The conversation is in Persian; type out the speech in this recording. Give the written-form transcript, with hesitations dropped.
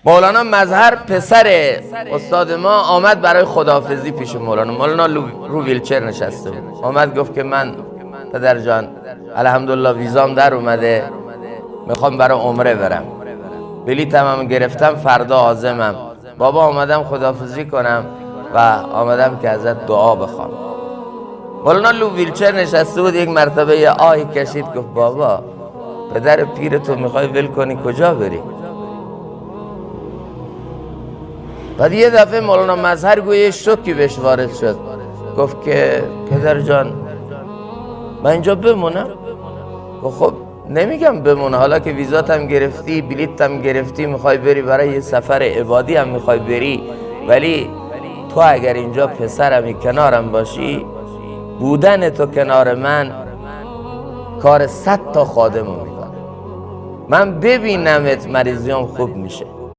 مولانا مظهر پسر استاد ما آمد برای خداحافظی پیش مولانا. مولانا رو ویلچر نشسته بود. آمد گفت که من پدر جان الحمدلله ویزام در اومده، میخوام برای عمره برم، بلیطم هم گرفتم، فردا عازمم. بابا آمدم خداحافظی کنم و آمدم که ازت دعا بخوام. مولانا رو ویلچر نشسته بود، یک مرتبه یه آهی کشید، گفت بابا پدر پیر تو میخوای ول کنی کجا بری؟ بعد یه دفعه مولانا مظهر گویه شوکی بهش وارد شد، گفت که پدر جان من اینجا بمونم؟ گفت خب نمیگم بمونه، حالا که ویزات هم گرفتی، بلیط هم گرفتی، میخوای بری برای یه سفر عبادی هم میخوای بری، ولی تو اگر اینجا پسرمی کنارم باشی، بودن تو کنار من کار 100 تا خادمو میکنه. من ببینمت مریضیام خوب میشه.